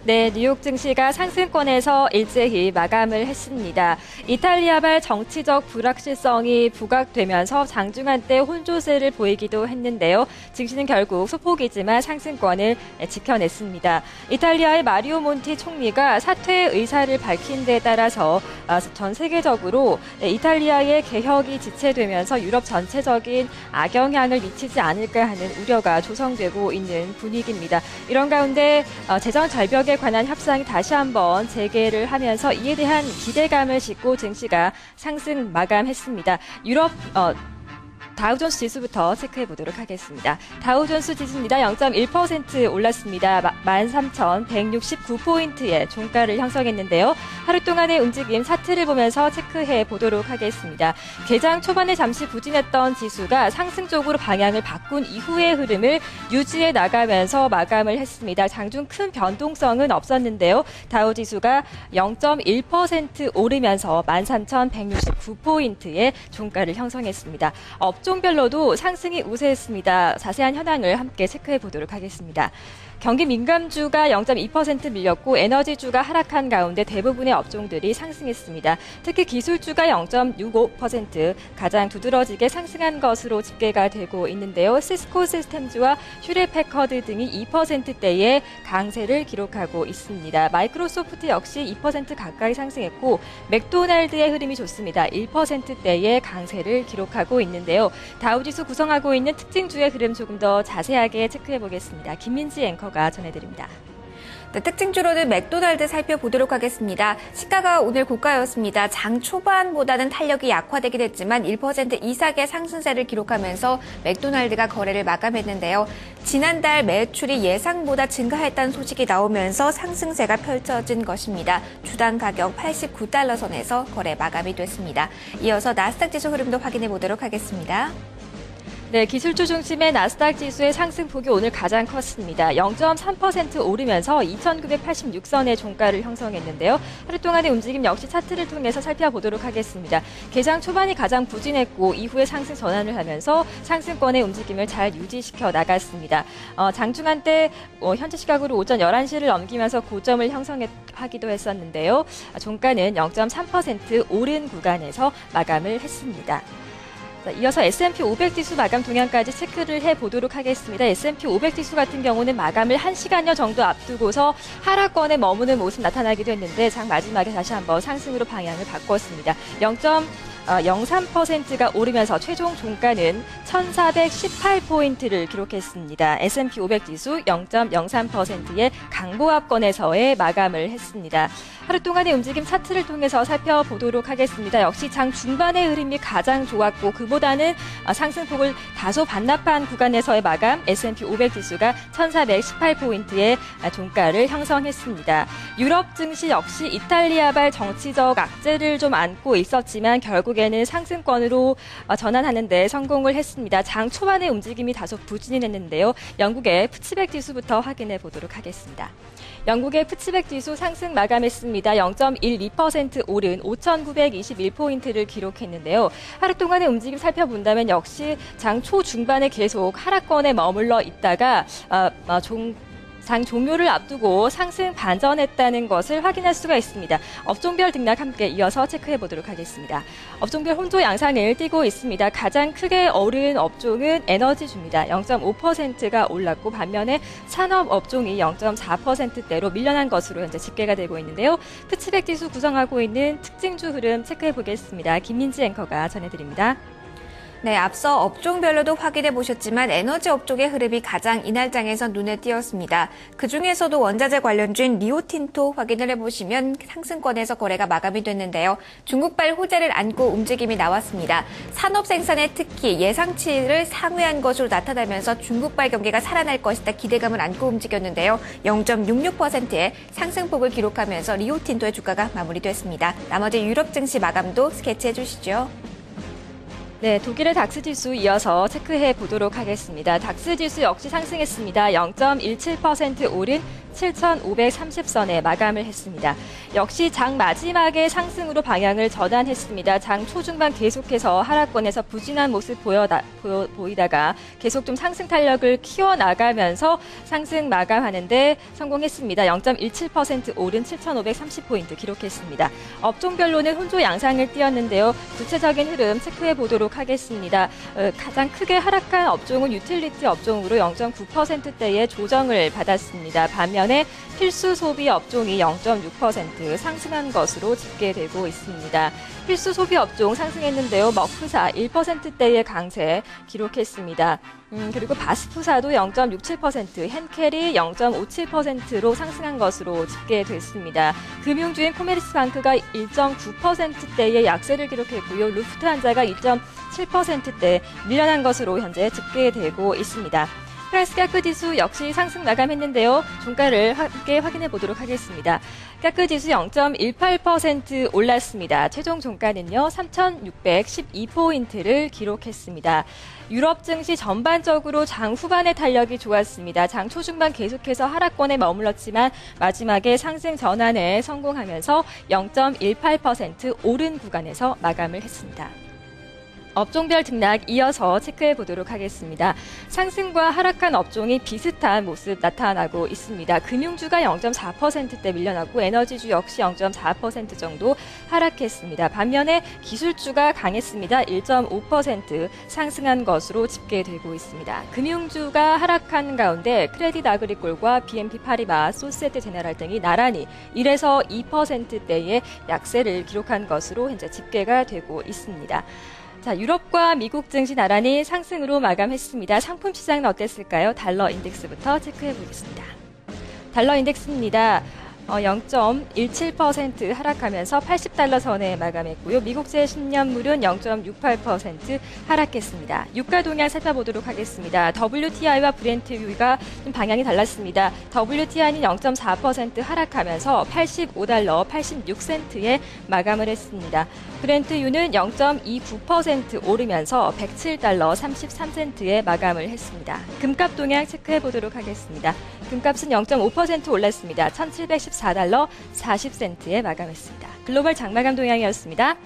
네, 뉴욕 증시가 상승권에서 일제히 마감을 했습니다. 이탈리아발 정치적 불확실성이 부각되면서 장중한 때 혼조세를 보이기도 했는데요. 증시는 결국 소폭이지만 상승권을 지켜냈습니다. 이탈리아의 마리오 몬티 총리가 사퇴 의사를 밝힌 데 따라서 전 세계적으로 이탈리아의 개혁이 지체되면서 유럽 전체적인 악영향을 미치지 않을까 하는 우려가 조성되고 있는 분위기입니다. 이런 가운데 재정 절벽에 관한 협상이 다시 한번 재개를 하면서 이에 대한 기대감을 싣고 증시가 상승 마감했습니다. 유럽 다우존스 지수부터 체크해 보도록 하겠습니다. 다우존스 지수입니다. 0.1% 올랐습니다. 13,169포인트의 종가를 형성했는데요. 하루 동안의 움직임 차트를 보면서 체크해 보도록 하겠습니다. 개장 초반에 잠시 부진했던 지수가 상승 쪽으로 방향을 바꾼 이후의 흐름을 유지해 나가면서 마감을 했습니다. 장중 큰 변동성은 없었는데요. 다우 지수가 0.1% 오르면서 13,169포인트의 종가를 형성했습니다. 업종별로도 상승이 우세했습니다. 자세한 현황을 함께 체크해 보도록 하겠습니다. 경기 민감주가 0.2% 밀렸고 에너지주가 하락한 가운데 대부분의 업종들이 상승했습니다. 특히 기술주가 0.65% 가장 두드러지게 상승한 것으로 집계가 되고 있는데요. 시스코 시스템즈와 휴레패커드 등이 2%대의 강세를 기록하고 있습니다. 마이크로소프트 역시 2% 가까이 상승했고 맥도날드의 흐름이 좋습니다. 1%대의 강세를 기록하고 있는데요. 다우지수 구성하고 있는 특징주의 흐름 조금 더 자세하게 체크해 보겠습니다. 김민지 앵커 가 전해드립니다. 네, 특징주로는 맥도날드 살펴보도록 하겠습니다. 시가가 오늘 고가였습니다. 장 초반보다는 탄력이 약화되긴 했지만 1% 이상의 상승세를 기록하면서 맥도날드가 거래를 마감했는데요. 지난달 매출이 예상보다 증가했다는 소식이 나오면서 상승세가 펼쳐진 것입니다. 주당 가격 89달러 선에서 거래 마감이 됐습니다. 이어서 나스닥 지수 흐름도 확인해 보도록 하겠습니다. 네, 기술주 중심의 나스닥 지수의 상승폭이 오늘 가장 컸습니다. 0.3% 오르면서 2,986선의 종가를 형성했는데요. 하루 동안의 움직임 역시 차트를 통해서 살펴보도록 하겠습니다. 개장 초반이 가장 부진했고 이후에 상승 전환을 하면서 상승권의 움직임을 잘 유지시켜 나갔습니다. 장중한 때 현재 시각으로 오전 11시를 넘기면서 고점을 형성하기도 했었는데요. 종가는 0.3% 오른 구간에서 마감을 했습니다. 이어서 S&P 500 지수 마감 동향까지 체크를 해보도록 하겠습니다. S&P 500 지수 같은 경우는 마감을 1시간여 정도 앞두고서 하락권에 머무는 모습 나타나기도 했는데 장 마지막에 다시 한번 상승으로 방향을 바꿨습니다. 0.03%가 오르면서 최종 종가는 1,418포인트를 기록했습니다. S&P 500 지수 0.03%의 강보합권에서의 마감을 했습니다. 하루 동안의 움직임 차트를 통해서 살펴보도록 하겠습니다. 역시 장 중반의 흐름이 가장 좋았고 그보다는 상승폭을 다소 반납한 구간에서의 마감 S&P 500 지수가 1,418포인트의 종가를 형성했습니다. 유럽 증시 역시 이탈리아발 정치적 악재를 좀 안고 있었지만 결국에는 상승권으로 전환하는 데 성공을 했습니다. 장 초반의 움직임이 다소 부진이 됐는데요. 영국의 푸치백 지수부터 확인해 보도록 하겠습니다. 영국의 푸치백 지수 상승 마감했습니다. 0.12% 오른 5,921포인트를 기록했는데요. 하루 동안의 움직임 살펴본다면 역시 장 초중반에 계속 하락권에 머물러 있다가 장 종료를 앞두고 상승 반전했다는 것을 확인할 수가 있습니다. 업종별 등락 함께 이어서 체크해 보도록 하겠습니다. 업종별 혼조 양상을 띠고 있습니다. 가장 크게 오른 업종은 에너지주입니다. 0.5%가 올랐고 반면에 산업 업종이 0.4%대로 밀려난 것으로 현재 집계가 되고 있는데요. 푸치백 지수 구성하고 있는 특징주 흐름 체크해 보겠습니다. 김민지 앵커가 전해드립니다. 네, 앞서 업종별로도 확인해 보셨지만 에너지 업종의 흐름이 가장 이날장에서 눈에 띄었습니다. 그중에서도 원자재 관련주인 리오틴토 확인을 해보시면 상승권에서 거래가 마감이 됐는데요. 중국발 호재를 안고 움직임이 나왔습니다. 산업 생산에 특히 예상치를 상회한 것으로 나타나면서 중국발 경기가 살아날 것이다 기대감을 안고 움직였는데요. 0.66%의 상승폭을 기록하면서 리오틴토의 주가가 마무리됐습니다. 나머지 유럽 증시 마감도 스케치해 주시죠. 네, 독일의 닥스 지수 이어서 체크해 보도록 하겠습니다. 닥스 지수 역시 상승했습니다. 0.17% 오른 7,530선에 마감을 했습니다. 역시 장 마지막에 상승으로 방향을 전환했습니다. 장 초중반 계속해서 하락권에서 부진한 모습 보이다가 계속 좀 상승 탄력을 키워나가면서 상승 마감하는데 성공했습니다. 0.17% 오른 7,530포인트 기록했습니다. 업종별로는 혼조 양상을 띄었는데요. 구체적인 흐름 체크해 보도록 하겠습니다. 가장 크게 하락한 업종은 유틸리티 업종으로 0.9%대의 조정을 받았습니다. 반면에 필수 소비 업종이 0.6% 상승한 것으로 집계되고 있습니다. 필수 소비 업종 상승했는데요. 먹프사 1%대의 강세 기록했습니다. 그리고 바스프사도 0.67%, henkel이 0.57%로 상승한 것으로 집계됐습니다. 금융주인 코메르스방크가 1.9%대의 약세를 기록했고요. 루프트한자가 2.7%대 밀려난 것으로 현재 집계되고 있습니다. 프랑스 까크 지수 역시 상승 마감했는데요. 종가를 함께 확인해 보도록 하겠습니다. 까크 지수 0.18% 올랐습니다. 최종 종가는요, 3,612포인트를 기록했습니다. 유럽 증시 전반적으로 장 후반의 탄력이 좋았습니다. 장 초중반 계속해서 하락권에 머물렀지만 마지막에 상승 전환에 성공하면서 0.18% 오른 구간에서 마감을 했습니다. 업종별 등락 이어서 체크해 보도록 하겠습니다. 상승과 하락한 업종이 비슷한 모습 나타나고 있습니다. 금융주가 0.4%대 밀려났고 에너지주 역시 0.4% 정도 하락했습니다. 반면에 기술주가 강했습니다. 1.5% 상승한 것으로 집계되고 있습니다. 금융주가 하락한 가운데 크레딧 아그리콜과 BNP 파리바, 소시에테 제네랄 등이 나란히 1에서 2%대의 약세를 기록한 것으로 현재 집계가 되고 있습니다. 자, 유럽과 미국 증시 나란히 상승으로 마감했습니다. 상품 시장은 어땠을까요? 달러 인덱스부터 체크해 보겠습니다. 달러 인덱스입니다. 0.17% 하락하면서 80달러 선에 마감했고요. 미국제 10년물은 0.68% 하락했습니다. 유가 동향 살펴보도록 하겠습니다. WTI와 브렌트유가 좀 방향이 달랐습니다. WTI는 0.4% 하락하면서 85달러 86센트에 마감을 했습니다. 브렌트유는 0.29% 오르면서 107달러 33센트에 마감을 했습니다. 금값 동향 체크해 보도록 하겠습니다. 금값은 0.5% 올랐습니다. 1,714달러 40센트에 마감했습니다. 글로벌 장마감 동향이었습니다.